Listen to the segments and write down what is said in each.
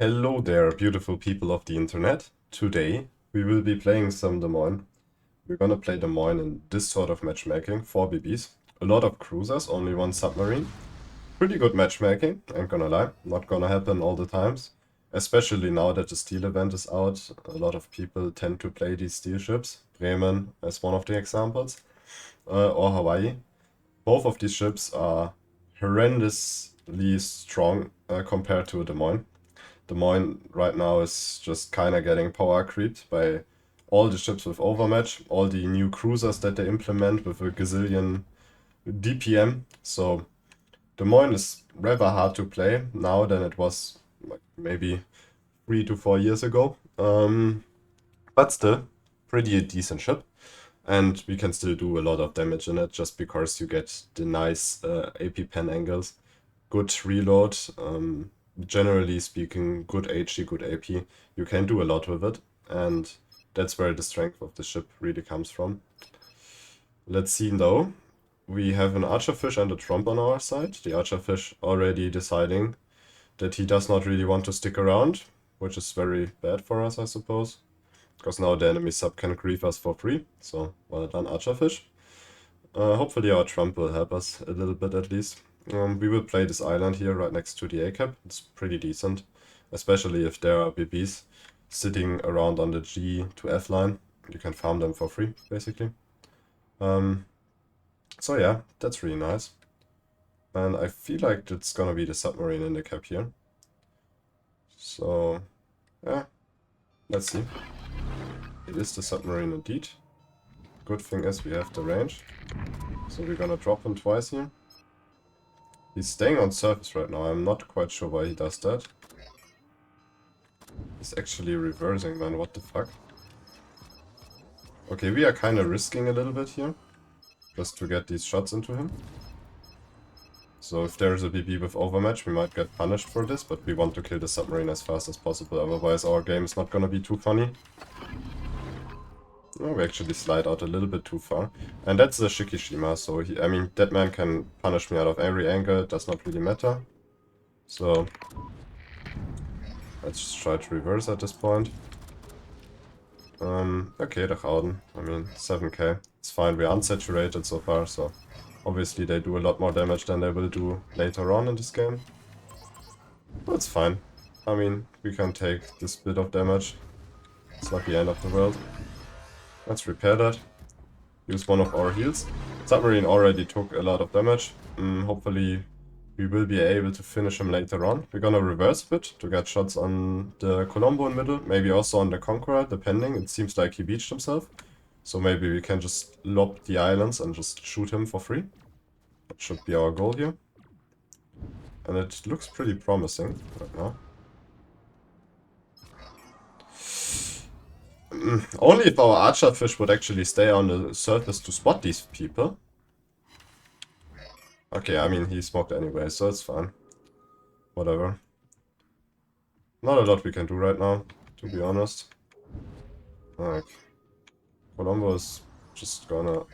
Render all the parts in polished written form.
Hello there, beautiful people of the internet. Today we will be playing some Des Moines. We're gonna play Des Moines in this sort of matchmaking, 4 BBs. A lot of cruisers, only one submarine. Pretty good matchmaking, ain't gonna lie. Not gonna happen all the times. Especially now that the steel event is out. A lot of people tend to play these steel ships. Bremen as one of the examples. Or Hawaii. Both of these ships are horrendously strong compared to Des Moines. Des Moines right now is just kind of getting power creeped by all the ships with overmatch, all the new cruisers that they implement with a gazillion DPM. So Des Moines is rather hard to play now than it was like maybe 3 to 4 years ago. But still, pretty a decent ship. And we can still do a lot of damage in it just because you get the nice AP pen angles, good reload, generally speaking, good HG, good AP. You can do a lot with it, and that's where the strength of the ship really comes from. Let's see though. We have an archerfish and a tromp on our side. The archerfish already deciding that he does not really want to stick around, which is very bad for us, I suppose. Because now the enemy sub can grief us for free. So, well done, archerfish. Hopefully our trump will help us a little bit at least. We will play this island here right next to the A-cap. It's pretty decent, especially if there are BBs sitting around on the G to F line. You can farm them for free, basically. So yeah, that's really nice. And I feel like it's gonna be the submarine in the cap here. So, yeah, let's see. It is the submarine indeed. Good thing is we have the range. So we're gonna drop him twice here. He's staying on surface right now. I'm not quite sure why he does that. He's actually reversing, man. What the fuck? Okay, we are kind of risking a little bit here. Just to get these shots into him. So if there's a BB with overmatch, we might get punished for this, but we want to kill the submarine as fast as possible. Otherwise our game is not gonna be too funny. Oh, we actually slide out a little bit too far. And that's the Shikishima, so I mean, that man can punish me out of every angle, it does not really matter. So, let's try to reverse at this point. Okay, the Howden. I mean, 7k. It's fine, we're unsaturated so far, so obviously they do a lot more damage than they will do later on in this game. But it's fine. I mean, we can take this bit of damage. It's not the end of the world. Let's repair that. Use one of our heals. Submarine already took a lot of damage. Hopefully we will be able to finish him later on. We're gonna reverse a bit to get shots on the Colombo in middle. Maybe also on the Conqueror, depending. It seems like he beached himself. So maybe we can just lob the islands and just shoot him for free. That should be our goal here. And it looks pretty promising right now. Only if our archerfish would actually stay on the surface to spot these people. Okay, I mean, he smoked anyway, so it's fine. Whatever. Not a lot we can do right now, to be honest. Like, Colombo is just gonna...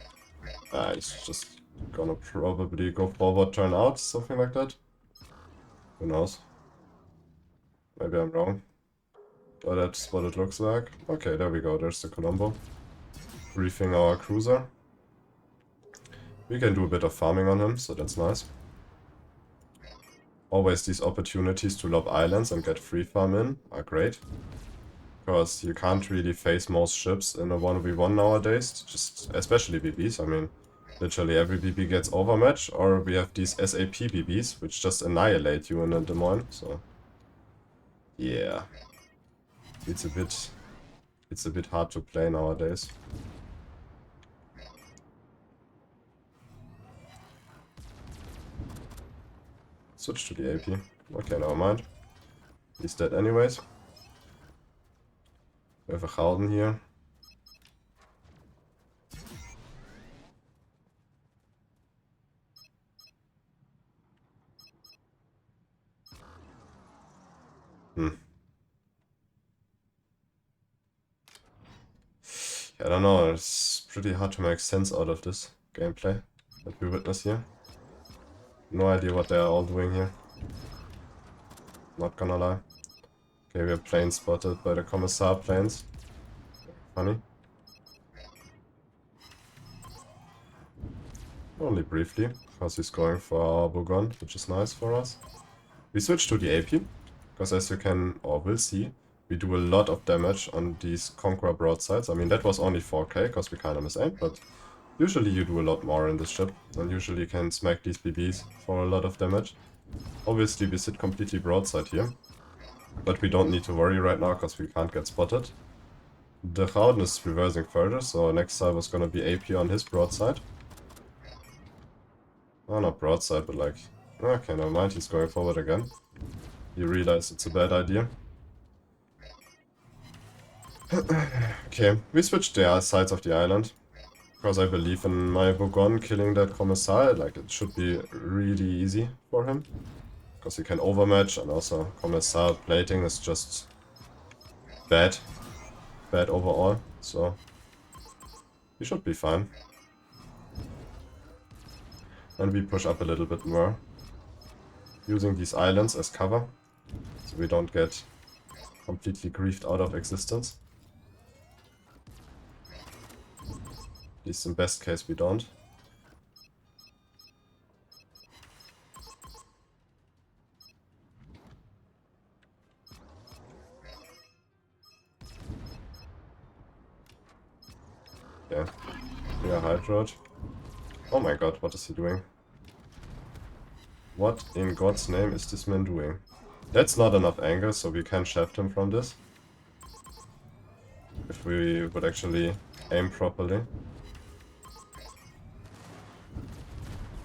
he's just gonna probably go forward, turn out, something like that. Who knows? Maybe I'm wrong. But that's what it looks like. Okay, there we go, there's the Colombo. Briefing our cruiser. We can do a bit of farming on him, so that's nice. Always these opportunities to lob islands and get free farm in are great. Because you can't really face most ships in a 1v1 nowadays, just especially BBs. I mean, literally every BB gets overmatch, or we have these SAP BBs, which just annihilate you in a Des Moines, so... Yeah. It's a bit hard to play nowadays. Switch to the AP. Okay, never mind. He's dead anyways. We have a Howden here. I don't know, it's pretty hard to make sense out of this gameplay that we witness here. No idea what they are all doing here. Not gonna lie. Okay, we are plane spotted by the Commissar planes. Funny. Only briefly, because he's going for our Bougon, which is nice for us. We switch to the AP, because as you can or will see, we do a lot of damage on these Conqueror broadsides. I mean, that was only 4k, because we kind of misaimed, but usually you do a lot more in this ship, and usually you can smack these BBs for a lot of damage. Obviously, we sit completely broadside here, but we don't need to worry right now, because we can't get spotted. The Howden is reversing further, so next side was gonna be AP on his broadside. Oh, not broadside, but like... Okay, never mind, he's going forward again. You realize it's a bad idea. Okay, we switched the sides of the island. Because I believe in my Bougon killing that Commissar. Like, it should be really easy for him. Because he can overmatch, and also Commissar plating is just... bad. Bad overall, so... he should be fine. And we push up a little bit more. Using these islands as cover. So we don't get completely griefed out of existence. At least in best case we don't. Yeah. We are hydroed. Oh my god, what is he doing? What in God's name is this man doing? That's not enough angle, so we can shaft him from this. If we would actually aim properly.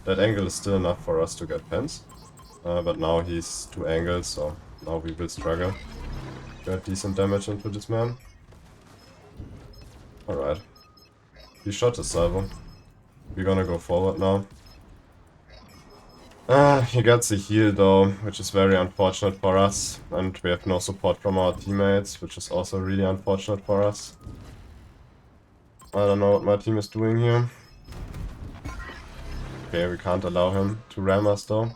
That angle is still enough for us to get pens. But now he's 2 angles, so now we will struggle. Get decent damage into this man. Alright. He shot his salvo. We're gonna go forward now. He gets a heal though, which is very unfortunate for us. And we have no support from our teammates, which is also really unfortunate for us. I don't know what my team is doing here. Okay, we can't allow him to ram us though.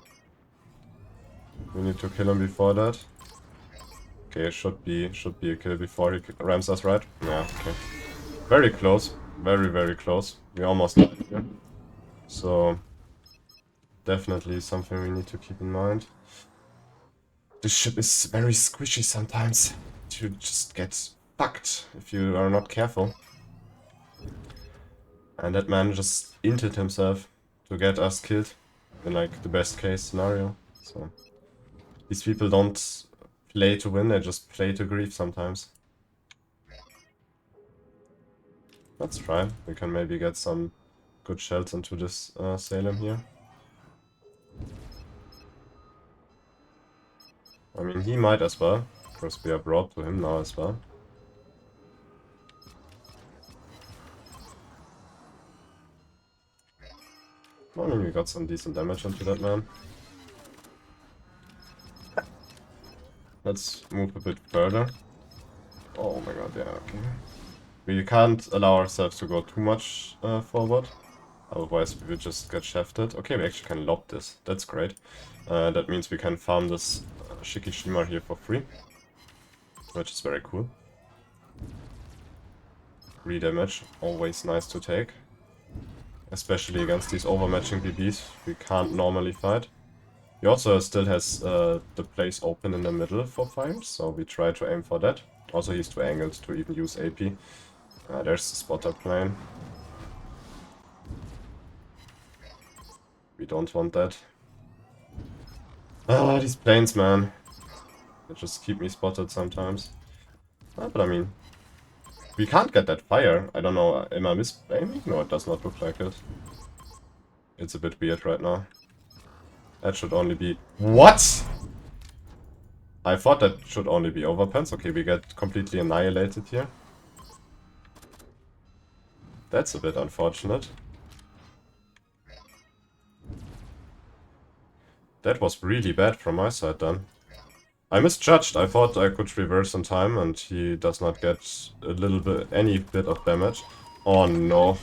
We need to kill him before that. Okay, should be a kill before he rams us, right? Yeah, okay. Very close. Very, very close. We almost died here. So... definitely something we need to keep in mind. This ship is very squishy sometimes. You just get fucked if you are not careful. And that man just inted himself to get us killed. In like the best case scenario. So these people don't play to win, they just play to grief sometimes. Let's try. We can maybe get some good shells into this Salem here. I mean, he might as well, because we are brought to him now as well. I mean, we got some decent damage into that man. Let's move a bit further. Oh my god, yeah, okay. We can't allow ourselves to go too much forward. Otherwise we will just get shafted. Okay, we actually can lob this. That's great. That means we can farm this Shikishima here for free. Which is very cool. Redamage, always nice to take. Especially against these overmatching BBs we can't normally fight. He also still has the place open in the middle for fires, so we try to aim for that. Also he's too angled to even use AP. There's the spotter plane. We don't want that. Ah, these planes, man. They just keep me spotted sometimes. But I mean, we can't get that fire. I don't know, am I misaiming? No, it does not look like it. It's a bit weird right now. That should only be... What?! I thought that should only be overpens. Okay, we get completely annihilated here. That's a bit unfortunate. That was really bad from my side then. I misjudged. I thought I could reverse in time and he does not get a little bit, any bit of damage. Oh no.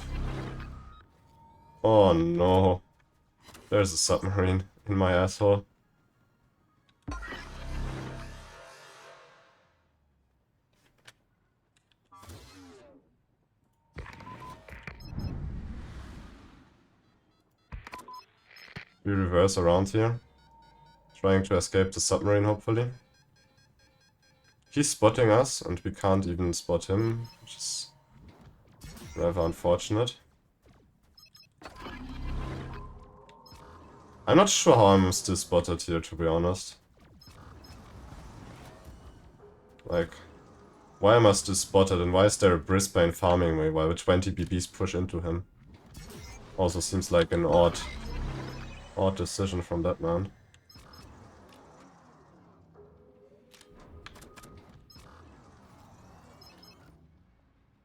Oh no. There's a submarine in my asshole. We reverse around here. Trying to escape the submarine, hopefully. He's spotting us, and we can't even spot him, which is rather unfortunate. I'm not sure how I'm still spotted here, to be honest. Like, why am I still spotted, and why is there a Brisbane farming me while 20 BBs push into him? Also seems like an odd decision from that man.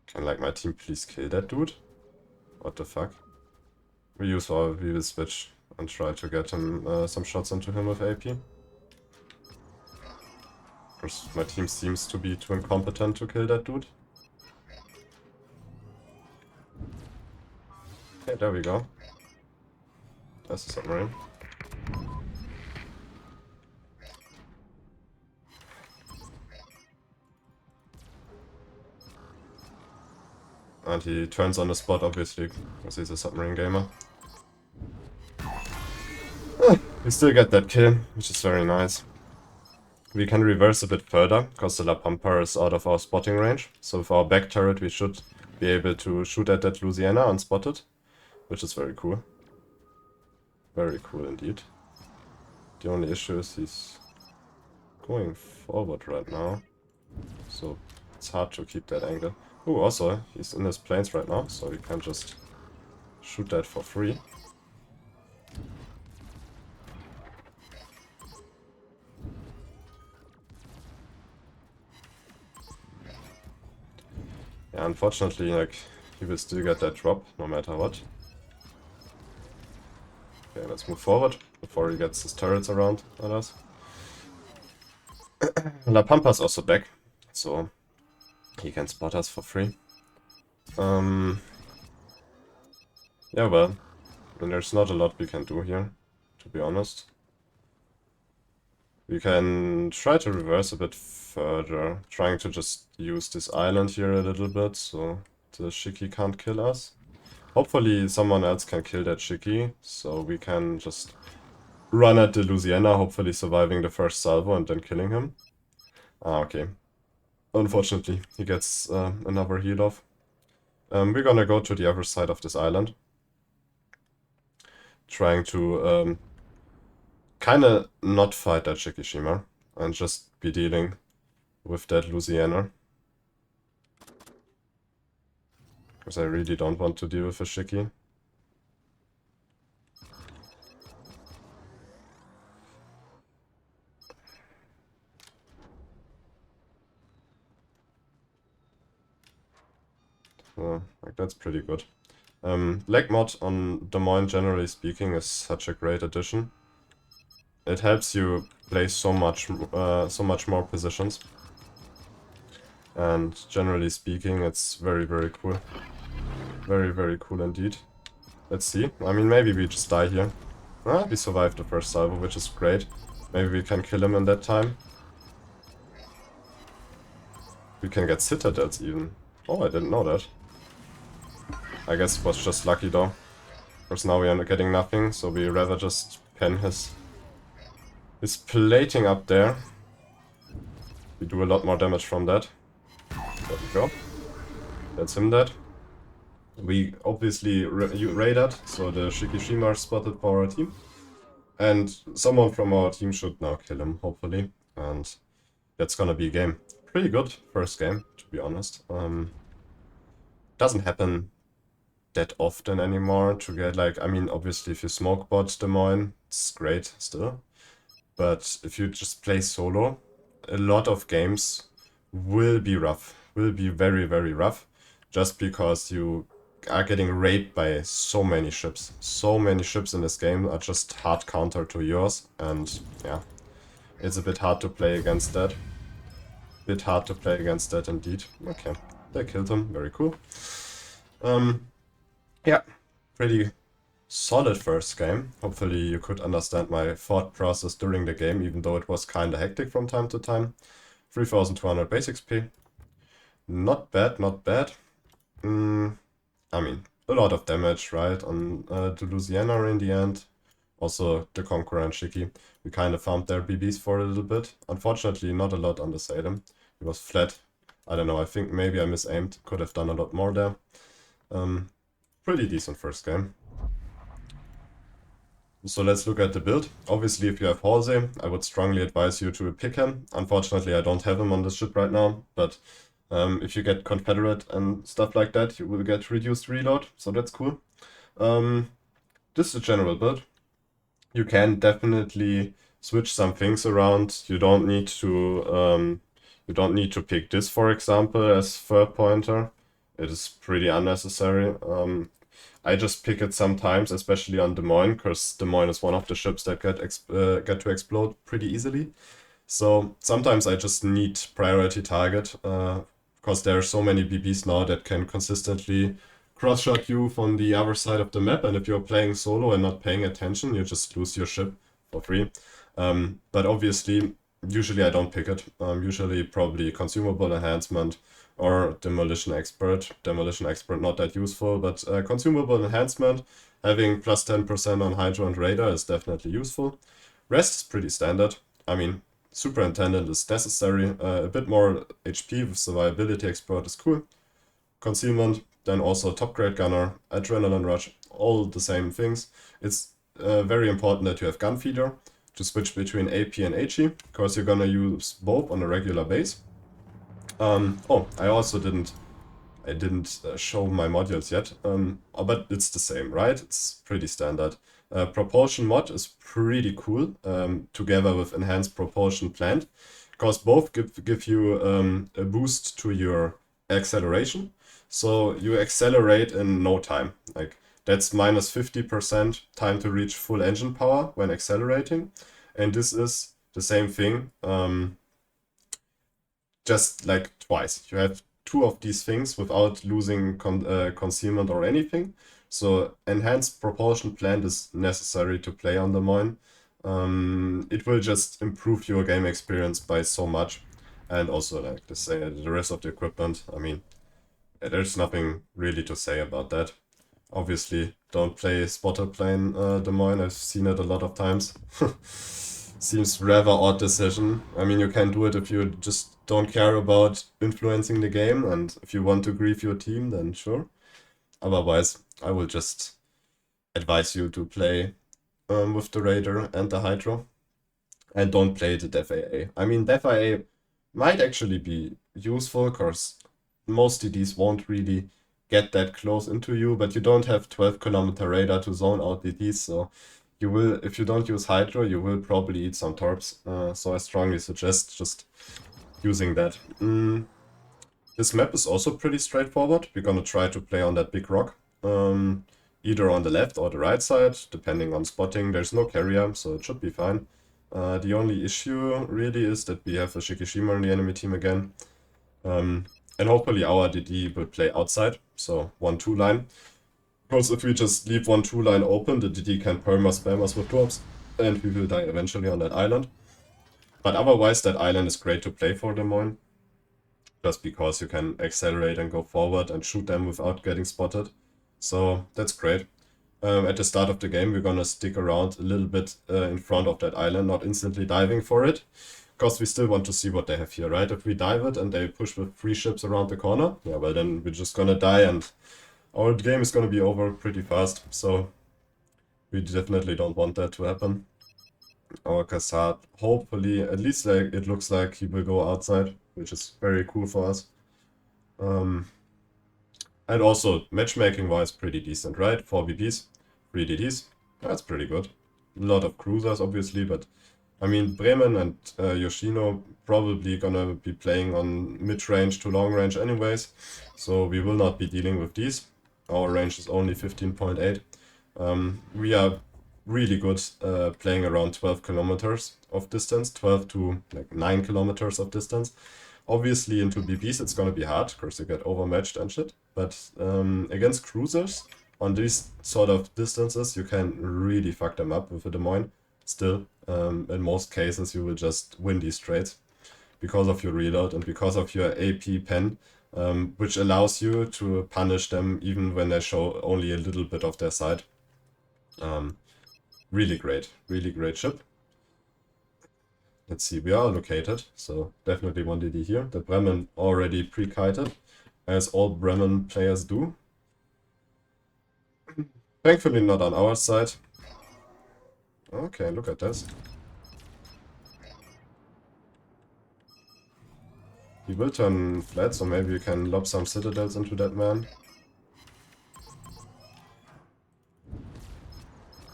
Can, like, my team please kill that dude? What the fuck? We will switch and try to get him some shots into him with AP. Because my team seems to be too incompetent to kill that dude. Okay, there we go. There's a submarine. And he turns on the spot, obviously, because he's a submarine gamer. We still get that kill, which is very nice. We can reverse a bit further, because the La Pampa is out of our spotting range. So with our back turret, we should be able to shoot at that Louisiana unspotted, which is very cool. Very cool indeed. The only issue is he's going forward right now, so it's hard to keep that angle. Oh, also, he's in his planes right now, so we can just shoot that for free. Yeah, unfortunately, like, he will still get that drop, no matter what. Okay, let's move forward, before he gets his turrets around at us. La Pampa's also back, so he can spot us for free. Yeah, well, I mean, there's not a lot we can do here, to be honest. We can try to reverse a bit further, trying to just use this island here a little bit, so the Shiki can't kill us. Hopefully someone else can kill that Shiki, so we can just run at the Louisiana, hopefully surviving the first salvo and then killing him. Ah, okay. Unfortunately, he gets another heal off. We're gonna go to the other side of this island. Trying to kinda not fight that Shikishima and just be dealing with that Louisiana. Because I really don't want to deal with a Shiki. Like, that's pretty good. Leg mod on Des Moines, generally speaking, is such a great addition. It helps you play so much more positions. And generally speaking, it's very, very cool. Very, very cool indeed. Let's see. I mean, maybe we just die here. Ah, we survived the first salvo, which is great. Maybe we can kill him in that time. We can get citadels even. Oh, I didn't know that. I guess it was just lucky though. Because now we are getting nothing, so we rather just pen his plating up there. We do a lot more damage from that. There we go. That's him dead. We obviously raided, so the Shikishima is spotted for our team. And someone from our team should now kill him, hopefully. And that's gonna be a game. Pretty good first game, to be honest. Doesn't happen that often anymore to get, like, I mean, obviously if you smoke bot Des Moines, it's great still. But if you just play solo, a lot of games will be rough. Will be very, very rough. Just because you are getting raped by so many ships. So many ships in this game are just hard counter to yours. And yeah, it's a bit hard to play against that. Bit hard to play against that indeed. Okay, they killed him. Very cool. Yeah, pretty solid first game. Hopefully you could understand my thought process during the game, even though it was kinda hectic from time to time. 3200 base XP. Not bad, not bad. I mean, a lot of damage, right, on the Louisiana in the end. Also, the Conqueror and Shiki. We kind of farmed their BBs for a little bit. Unfortunately, not a lot on the Salem. It was flat. I don't know, I think maybe I misaimed. Could have done a lot more there. Pretty decent first game. So let's look at the build. Obviously, if you have Halsey, I would strongly advise you to pick him. Unfortunately, I don't have him on this ship right now, but if you get Confederate and stuff like that, you will get reduced reload, so that's cool. This is a general build. You can definitely switch some things around. You don't need to pick this, for example, as third pointer. It is pretty unnecessary. I just pick it sometimes, especially on Des Moines, because Des Moines is one of the ships that get to explode pretty easily. So sometimes I just need priority target, because there are so many BBs now that can consistently cross-shot you from the other side of the map, and if you're playing solo and not paying attention, you just lose your ship for free. But obviously, usually I don't pick it. Usually probably consumable enhancement or demolition expert. Demolition expert not that useful, but consumable enhancement, having plus 10% on hydro and radar is definitely useful. Rest is pretty standard. I mean, superintendent is necessary. A bit more HP with survivability expert is cool. Concealment, then also top grade gunner, adrenaline rush, all the same things. It's very important that you have gun feeder to switch between AP and HE, because you're gonna use both on a regular base. Oh, I also didn't show my modules yet, but it's the same, right? It's pretty standard. Propulsion mod is pretty cool, together with enhanced propulsion plant, because both give you a boost to your acceleration. So you accelerate in no time. Like that's minus 50% time to reach full engine power when accelerating. And this is the same thing, just like twice. You have two of these things without losing concealment or anything. So enhanced propulsion plant is necessary to play on Des Moines. It will just improve your game experience by so much. And also like the rest of the equipment, I mean, there's nothing really to say about that. Obviously, don't play spotter plane Des Moines. I've seen it a lot of times. Seems rather odd decision. I mean, you can do it if you just don't care about influencing the game, and if you want to grief your team, then sure. Otherwise, I will just advise you to play with the Raider and the Hydra, and don't play the Def AA. I mean, Def AA might actually be useful, because most DDs won't really get that close into you, but you don't have 12-kilometer radar to zone out DDs, so you will, if you don't use Hydra, you will probably eat some torps. So I strongly suggest just using that. This map is also pretty straightforward. We're gonna try to play on that big rock, either on the left or the right side, depending on spotting. There's no carrier, so it should be fine. The only issue really is that we have a Shikishima in the enemy team again. And hopefully our DD will play outside, so 1-2 line. Because if we just leave 1-2 line open, the DD can perma spam us with drops, and we will die eventually on that island. But otherwise, that island is great to play for Des Moines, just because you can accelerate and go forward and shoot them without getting spotted. So that's great. At the start of the game, we're gonna stick around a little bit in front of that island, not instantly diving for it, because we still want to see what they have here, right? If we dive it and they push with 3 ships around the corner, yeah, well then we're just gonna die and our game is gonna be over pretty fast, so we definitely don't want that to happen. Our Kassad, hopefully, at least like it looks like he will go outside, which is very cool for us. And also, matchmaking-wise, pretty decent, right? 4 BBs, 3 DDs, that's pretty good. A lot of cruisers, obviously, but I mean, Bremen and Yoshino probably gonna be playing on mid-range to long-range anyways, so we will not be dealing with these. Our range is only 15.8. We are really good playing around 12 kilometers of distance, 12 to like 9 kilometers of distance. Obviously into BBs it's gonna be hard, because you get overmatched and shit, but against cruisers on these sort of distances you can really fuck them up with a Des Moines. Still, in most cases you will just win these trades because of your reload and because of your AP pen, which allows you to punish them even when they show only a little bit of their side. really great ship. Let's see, we are located, so definitely 1DD here. The Bremen already pre-kited, as all Bremen players do. Thankfully not on our side. Okay, look at this. He will turn flat, so maybe you can lob some citadels into that man.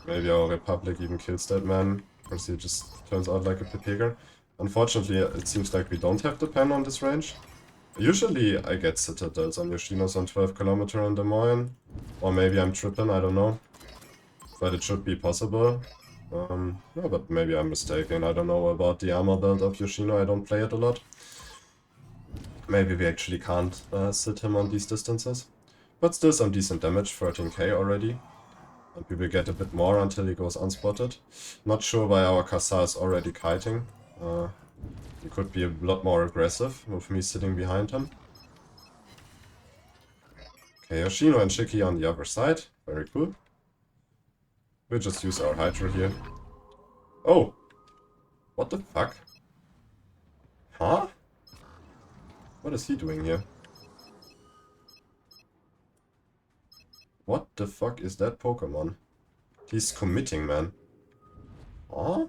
Maybe our Republic even kills that man, because he just turns out like a Pepega. Unfortunately, it seems like we don't have the pen on this range. Usually I get citadels on Yoshinos on 12 km in Des Moines. Or maybe I'm tripping, I don't know. But it should be possible. Yeah, but maybe I'm mistaken. I don't know about the armor build of Yoshino, I don't play it a lot. Maybe we actually can't sit him on these distances. But still some decent damage, 13k already. And we will get a bit more until he goes unspotted. Not sure why our Kasa is already kiting. He could be a lot more aggressive with me sitting behind him. Okay, Yoshino and Shiki on the other side. Very cool. We'll just use our Hydra here. Oh! What the fuck? Huh? What is he doing here? What the fuck is that Pokemon? He's committing, man. Huh?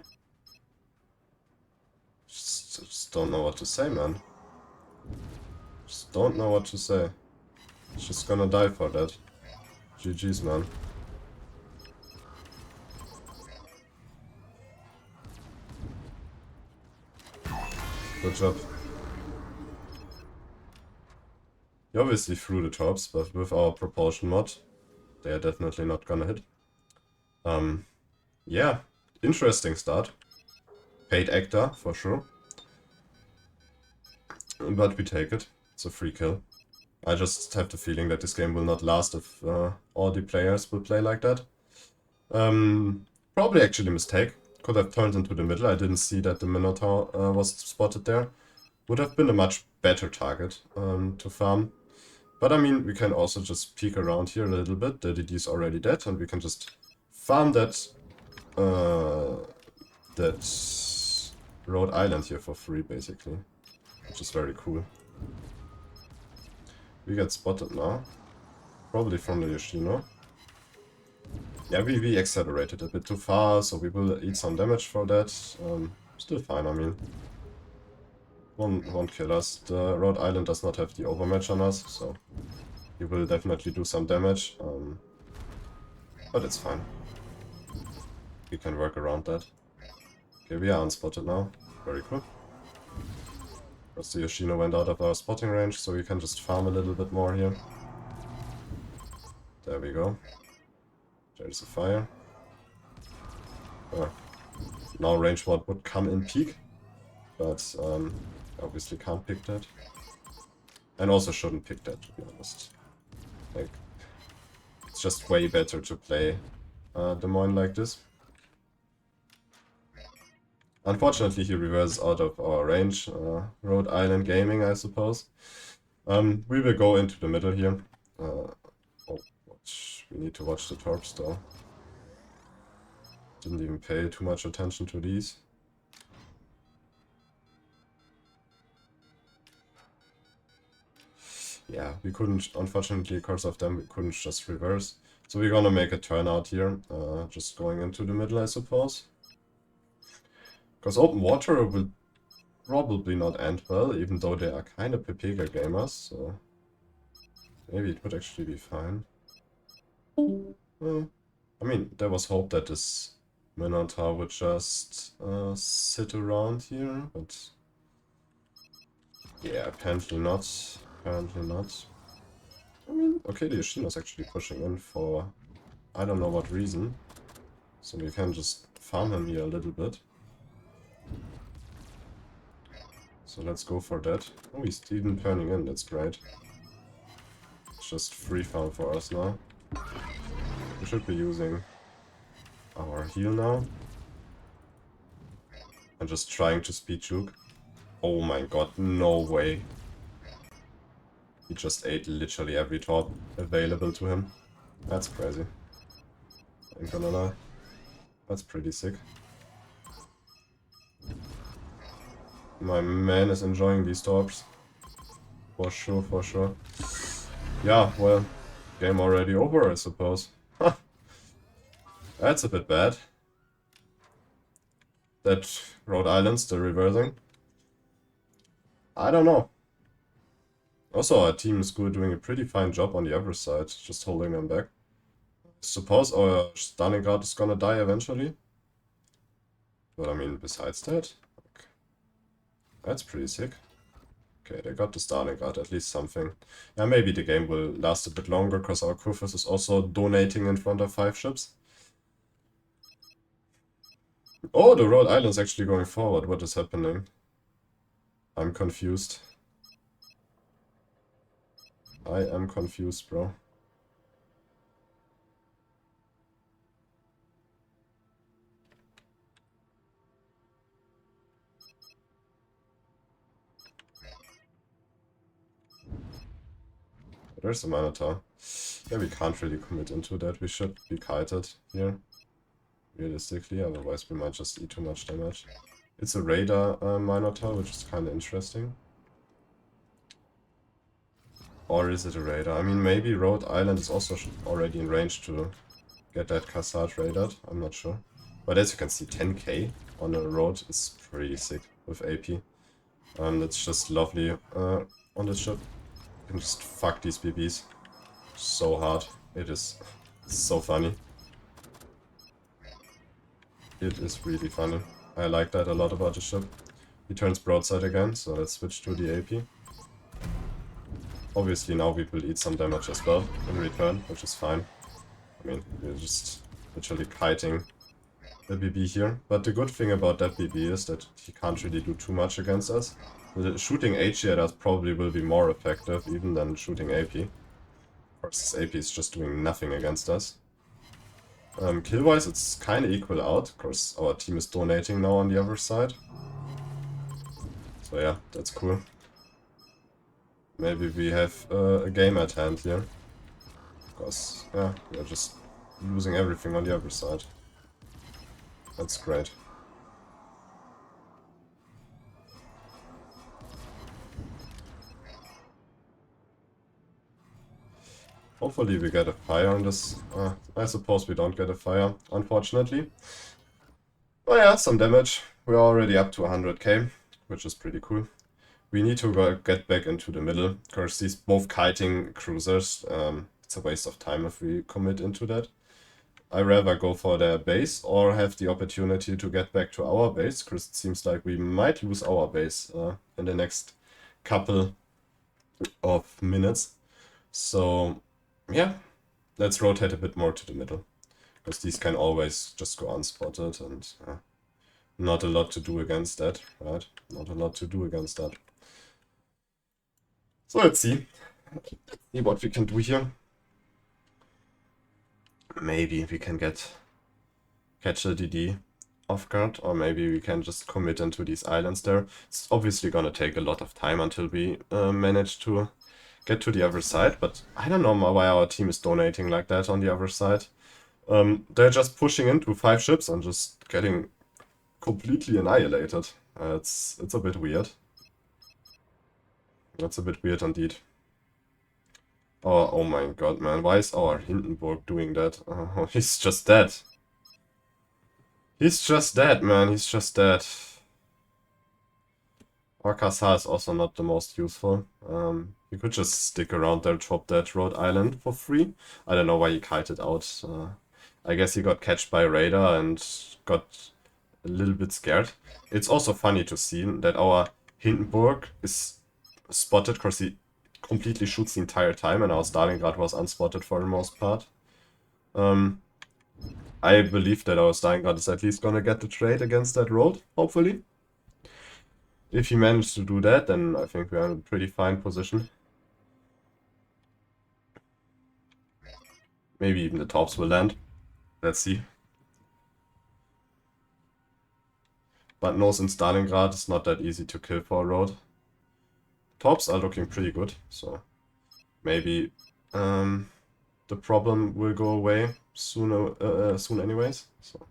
Just don't know what to say, man. Just don't know what to say. Just gonna die for that. GG's, man. Good job. He obviously threw the tops, but with our propulsion mod, they are definitely not gonna hit. Yeah, interesting start. Paid actor, for sure. But we take it. It's a free kill. I just have the feeling that this game will not last if all the players will play like that. Probably actually a mistake. Could have turned into the middle. I didn't see that the Minotaur was spotted there. Would have been a much better target to farm. But I mean, we can also just peek around here a little bit. The DD is already dead, and we can just farm that Rhode Island here for free, basically. Which is very cool. We get spotted now. Probably from the Yoshino. Yeah, we accelerated a bit too far, so we will eat some damage for that. Still fine, I mean. Won't kill us. The Rhode Island does not have the overmatch on us, so he will definitely do some damage. But it's fine. We can work around that. Okay, we are unspotted now. Very cool. Because the Yoshino went out of our spotting range, so we can just farm a little bit more here. There we go. There's a fire. Now range mod would come in peak, but obviously can't pick that. And also shouldn't pick that, to be honest. Like, it's just way better to play Des Moines like this. Unfortunately, he reverses out of our range. Rhode Island Gaming, I suppose. We will go into the middle here. We need to watch the torps though. Didn't even pay too much attention to these. Yeah, we couldn't, unfortunately, because of them, we couldn't just reverse. So we're gonna make a turnout here, just going into the middle, I suppose. Because open water will probably not end well, even though they are kind of Pepega gamers, so maybe it would actually be fine. I mean, there was hope that this Minotaur would just sit around here, but yeah, apparently not. Apparently not. I mean, okay, the Yoshino's actually pushing in for I don't know what reason. So we can just farm him here a little bit. So let's go for that. Oh, he's even turning in, that's great. It's just free farm for us now. We should be using our heal now. I'm just trying to speed juke. Oh my god, no way. He just ate literally every top available to him. That's crazy. Ain't gonna lie. That's pretty sick. My man is enjoying these torps. For sure, for sure. Yeah, well, game already over, I suppose. Huh. That's a bit bad. That Rhode Island's still reversing. I don't know. Also, our team is good, doing a pretty fine job on the other side, just holding them back. Suppose our Stalingrad is gonna die eventually. But I mean, besides that, okay. That's pretty sick. Okay, they got the Stalingrad, at least something. Yeah, maybe the game will last a bit longer, because our Kufus is also donating in front of 5 ships. Oh, the Rhode Island's actually going forward. What is happening? I'm confused. I am confused, bro. There's the Minotaur. Yeah, we can't really commit into that. We should be kited here, realistically, otherwise we might just eat too much damage. It's a Raider Minotaur, which is kind of interesting. Or is it a Raider? I mean, maybe Rhode Island is also already in range to get that Cassard raided. I'm not sure. But as you can see, 10k on a road is pretty sick with AP. That's just lovely on this ship. You can just fuck these BBs so hard. It is so funny. It is really funny. I like that a lot about the ship. He turns broadside again, so let's switch to the AP. Obviously now we will eat some damage as well in return, which is fine. I mean, we're just literally kiting the BB here. But the good thing about that BB is that he can't really do too much against us. The shooting HE at us probably will be more effective even than shooting AP. Of course, this AP is just doing nothing against us. Kill-wise, it's kind of equal out. Of course, our team is donating now on the other side. So yeah, that's cool. Maybe we have a game at hand here. Because, yeah, we're just losing everything on the other side. That's great. Hopefully we get a fire on this. I suppose we don't get a fire, unfortunately. Oh yeah, some damage. We're already up to 100k, which is pretty cool. We need to get back into the middle, because these both kiting cruisers, it's a waste of time if we commit into that. I'd rather go for their base or have the opportunity to get back to our base, because it seems like we might lose our base in the next couple of minutes. So, yeah, let's rotate a bit more to the middle, because these can always just go unspotted, and not a lot to do against that, right? Not a lot to do against that. So let's see. See what we can do here. Maybe we can catch a DD off guard, or maybe we can just commit into these islands there. It's obviously gonna take a lot of time until we manage to get to the other side, but I don't know why our team is donating like that on the other side. They're just pushing into 5 ships and just getting completely annihilated. It's a bit weird. That's a bit weird indeed. Oh my god, man. Why is our Hindenburg doing that? Oh, he's just dead. He's just dead, man. He's just dead. Our Kassar is also not the most useful. You could just stick around there, drop that Rhode Island for free. I don't know why he kited out. I guess he got catched by a radar and got a little bit scared. It's also funny to see that our Hindenburg is spotted, because he completely shoots the entire time, and our Stalingrad was unspotted for the most part. I believe that our Stalingrad is at least gonna get the trade against that road, hopefully. If he managed to do that, then I think we're in a pretty fine position. Maybe even the tops will land. Let's see. But no, since Stalingrad is not that easy to kill for a road. Tops are looking pretty good, so maybe the problem will go away soon anyways. So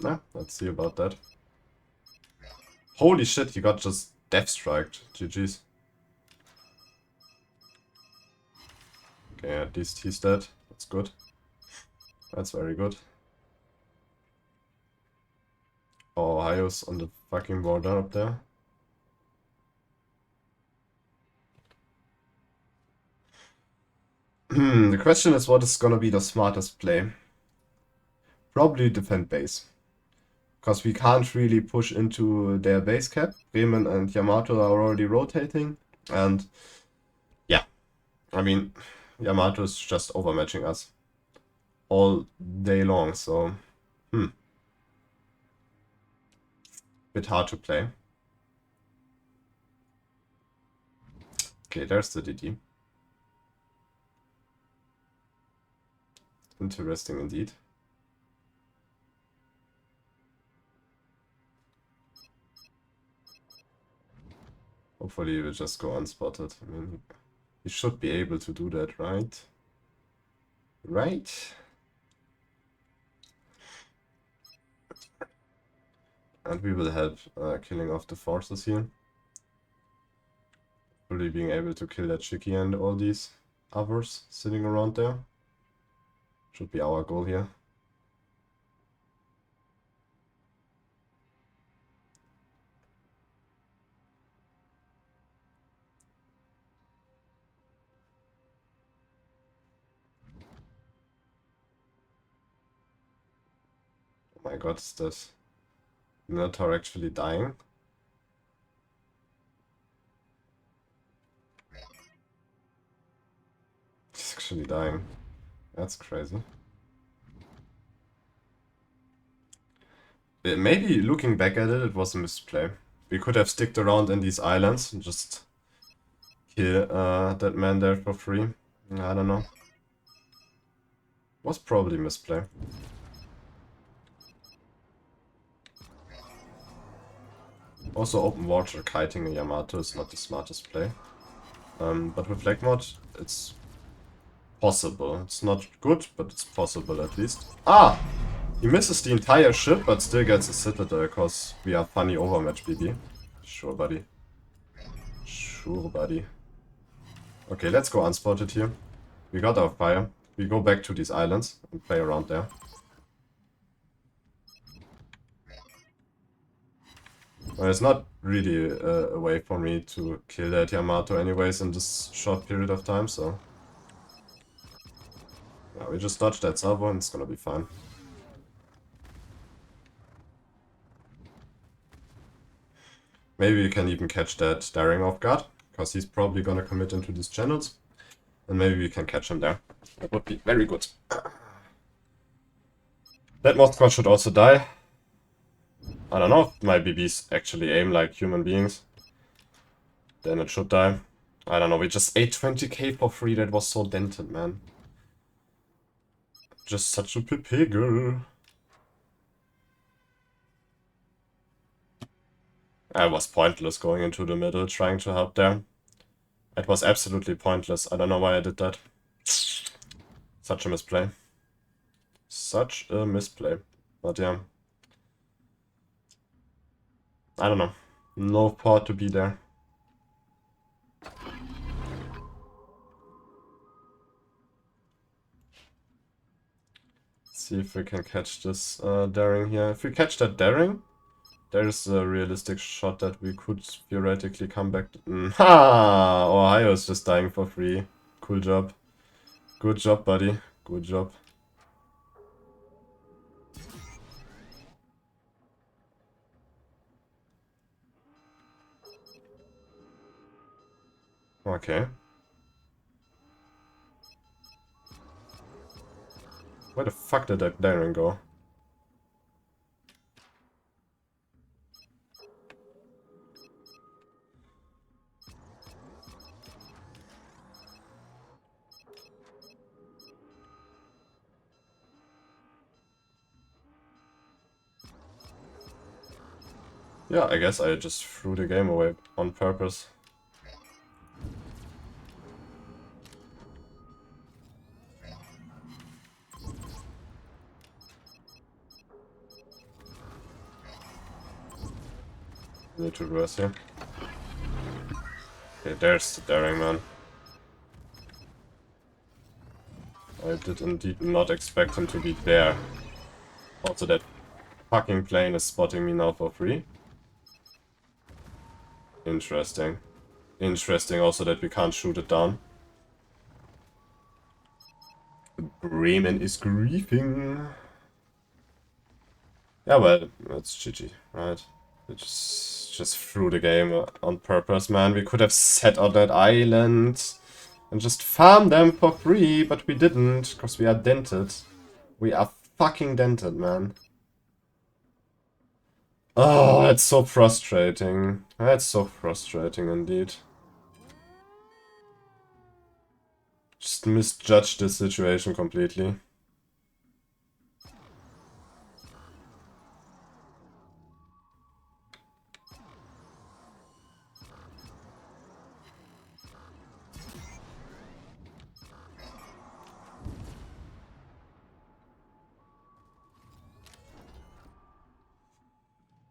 Nah, let's see about that. Holy shit, he got just death striked. GG's. Okay, at least he's dead. That's good. That's very good. Oh, Ohio's on the fucking border up there. The question is, what is gonna be the smartest play? Probably defend base. Because we can't really push into their base cap. Bremen and Yamato are already rotating. And yeah, I mean, Yamato is just overmatching us all day long, so bit hard to play. Okay, there's the DD. Interesting indeed. Hopefully he will just go unspotted. I mean, he should be able to do that, right? Right? And we will help killing off the forces here. Really being able to kill that Shiki and all these others sitting around there. Should be our goal here. Oh my god, is this Minotaur actually dying? He's actually dying. That's crazy. Maybe looking back at it, it was a misplay. We could have sticked around in these islands and just kill that man there for free. I don't know. Was probably misplay. Also, open water kiting a Yamato is not the smartest play. But with lag mod, it's possible. It's not good, but it's possible at least. Ah! He misses the entire ship, but still gets a citadel, because we are funny overmatch, BB. Sure, buddy. Sure, buddy. Okay, let's go unspotted here. We got our fire. We go back to these islands and play around there. Well, it's not really a way for me to kill that Yamato anyways in this short period of time, so... Yeah, we just dodge that salvo and it's gonna be fine. Maybe we can even catch that daring off guard, because he's probably gonna commit into these channels. And maybe we can catch him there. That would be very good. That mod squad should also die. I don't know if my BBs actually aim like human beings. Then it should die. I don't know, we just ate 20k for free, that was so dented, man. Just such a Pepega. I was pointless going into the middle, trying to help there. It was absolutely pointless. I don't know why I did that. Such a misplay. Such a misplay. But yeah. I don't know. No part to be there. See if we can catch this daring here. If we catch that daring, there's a realistic shot that we could theoretically come back to... Ha! Ohio's just dying for free. Cool job. Good job, buddy. Good job. Okay. Where the fuck did that daring go? Yeah, I guess I just threw the game away on purpose. Need to reverse here. Okay, there's the daring man. I did indeed not expect him to be there. Also, that fucking plane is spotting me now for free. Interesting. Interesting also that we can't shoot it down. Bremen is griefing. Yeah, well, it's GG, right? We just threw the game on purpose, man. We could have set on that island and just farm them for free, but we didn't, because we are dented. We are fucking dented, man. Oh, that's so frustrating. That's so frustrating indeed. Just misjudged this situation completely.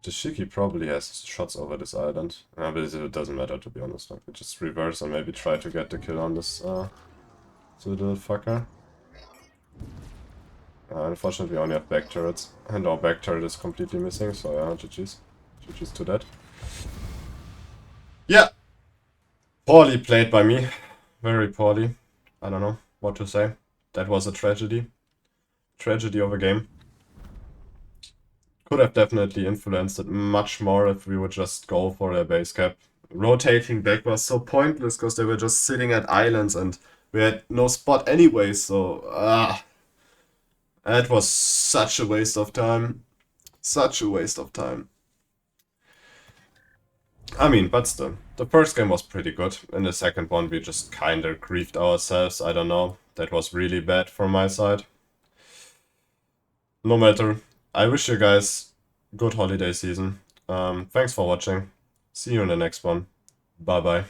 The Shiki probably has shots over this island. But it doesn't matter, to be honest. Like, we just reverse and maybe try to get the kill on this little fucker. Unfortunately, we only have back turrets. And our back turret is completely missing, so yeah, GG's. GG's to that. Yeah! Poorly played by me. Very poorly. I don't know what to say. That was a tragedy. Tragedy of a game. Could have definitely influenced it much more if we would just go for a base cap. Rotating back was so pointless because they were just sitting at islands and we had no spot anyway, so that was such a waste of time. Such a waste of time. I mean, but still, the first game was pretty good. In the second one, we just kinda griefed ourselves. I don't know. That was really bad from my side. No matter. I wish you guys good holiday season. Thanks for watching. See you in the next one. Bye bye.